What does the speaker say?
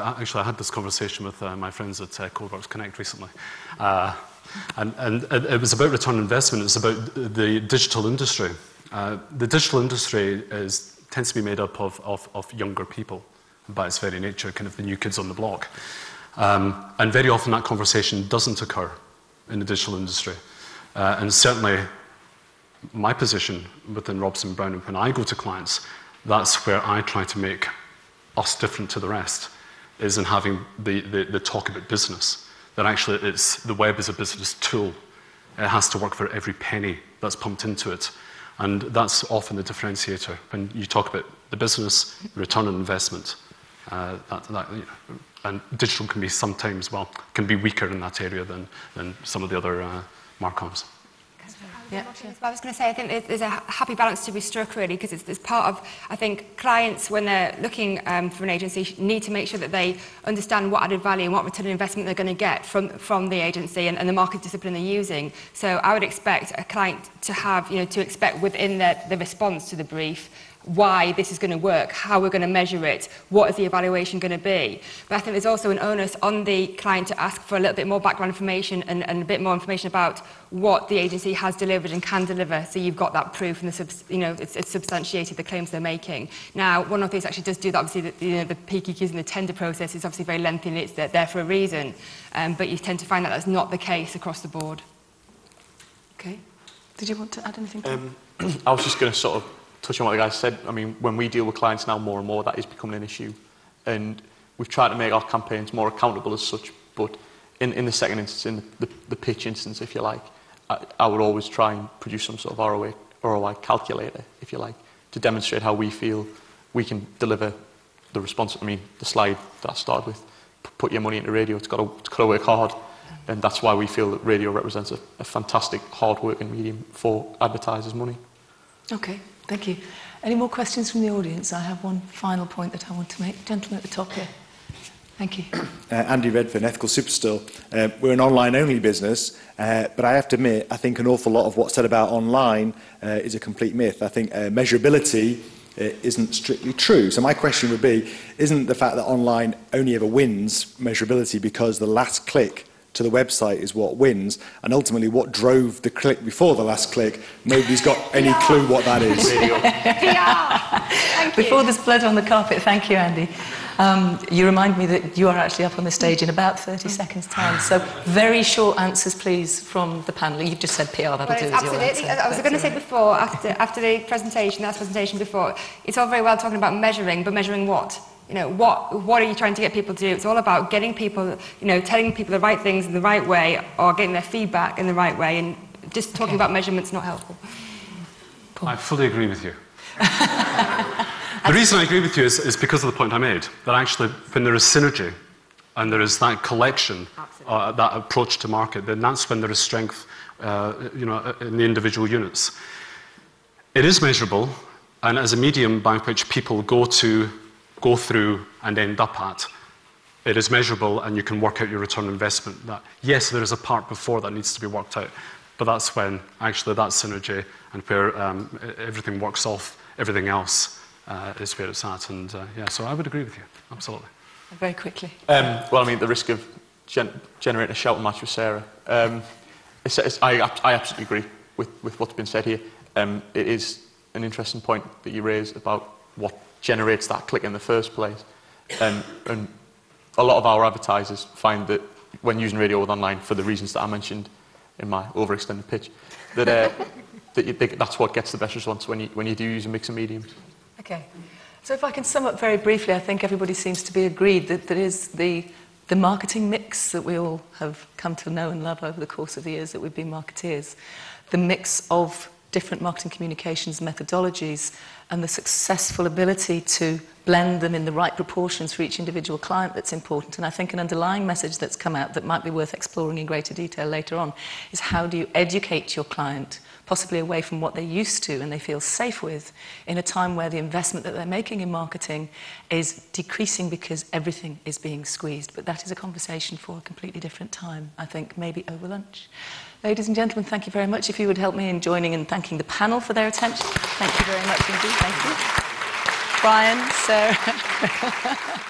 actually, I had this conversation with my friends at Codeworks Connect recently. And it was about return on investment. It's about the digital industry. The digital industry tends to be made up of younger people, by its very nature, kind of the new kids on the block. And very often that conversation doesn't occur in the digital industry. And certainly my position within Robson Brown, when I go to clients, that's where I try to make us different to the rest, is in having the talk about business. That actually the web is a business tool. It has to work for every penny that's pumped into it. And that's often the differentiator. When you talk about the business, return on investment, and digital can be sometimes, can be weaker in that area than some of the other marcoms. Yeah. I was going to say, I think there's a happy balance to be struck, really, because it's part of, I think, clients, when they're looking for an agency, need to make sure that they understand what added value and what return on investment they're going to get from the agency and the market discipline they're using. So I would expect a client to have, to expect within the response to the brief why this is going to work, how we're going to measure it, what is the evaluation going to be. But I think there's also an onus on the client to ask for a little bit more background information and a bit more information about what the agency has delivered and can deliver, so you've got that proof and it's substantiated the claims they're making. Now, one of the things actually does do that, obviously, the PQQs and the tender process is obviously very lengthy and it's there for a reason, but you tend to find that that's not the case across the board. Okay. Did you want to add anything to I was just going to sort of touch on what the guys said. I mean, when we deal with clients now more and more, that is becoming an issue. And we've tried to make our campaigns more accountable as such, but in the second instance, in the pitch instance, if you like, I would always try and produce some sort of ROI calculator, if you like, to demonstrate how we feel we can deliver the response. I mean, the slide that I started with, put your money into radio, it's got to work hard. And that's why we feel that radio represents a fantastic, hard-working medium for advertisers' money. Okay. Thank you. Any more questions from the audience? I have one final point that I want to make. Gentleman at the top here. Thank you. Andy Redfern, Ethical Superstore. We're an online-only business, but I have to admit, I think an awful lot of what's said about online is a complete myth. I think measurability isn't strictly true. So my question would be, isn't the fact that online only ever wins measurability because the last click to the website is what wins, and ultimately what drove the click before the last click, nobody's got any clue what that is. Before there's blood on the carpet, thank you, Andy. You remind me that you are actually up on the stage in about 30 seconds' time. So very short answers, please, from the panel. You've just said PR, that'll do as your answer. I was going to say before, after the presentation, last presentation before, it's all very well talking about measuring, but measuring what? What are you trying to get people to do? It's all about getting people, telling people the right things in the right way, or getting their feedback in the right way, and just talking about measurement's not helpful. Paul. I fully agree with you. The reason I agree with you is because of the point I made, that actually when there is synergy and there is that collection, that approach to market, then that's when there is strength in the individual units. It is measurable, and as a medium by which people go through and end up at, it is measurable, and you can work out your return on investment. That, yes, there is a part before that needs to be worked out, but that's when actually that synergy and where everything works off everything else is where it's at. And so I would agree with you, absolutely. Very quickly. Well, I mean, at the risk of generating a shouting match with Sarah, I absolutely agree with what's been said here. It is an interesting point that you raised about what generates that click in the first place. And a lot of our advertisers find that when using radio with online, for the reasons that I mentioned in my overextended pitch, that, that's what gets the best response when you do use a mix of mediums. Okay. So if I can sum up very briefly, I think everybody seems to be agreed that there is the marketing mix that we all have come to know and love over the course of the years that we've been marketeers, the mix of different marketing communications methodologies, and the successful ability to blend them in the right proportions for each individual client that's important. And I think an underlying message that's come out that might be worth exploring in greater detail later on is how do you educate your client, possibly away from what they're used to and they feel safe with, in a time where the investment that they're making in marketing is decreasing because everything is being squeezed. But that is a conversation for a completely different time, I think, maybe over lunch. Ladies and gentlemen, thank you very much. If you would help me in joining and thanking the panel for their attention. Thank you very much indeed. Thank you. Brian, Sarah.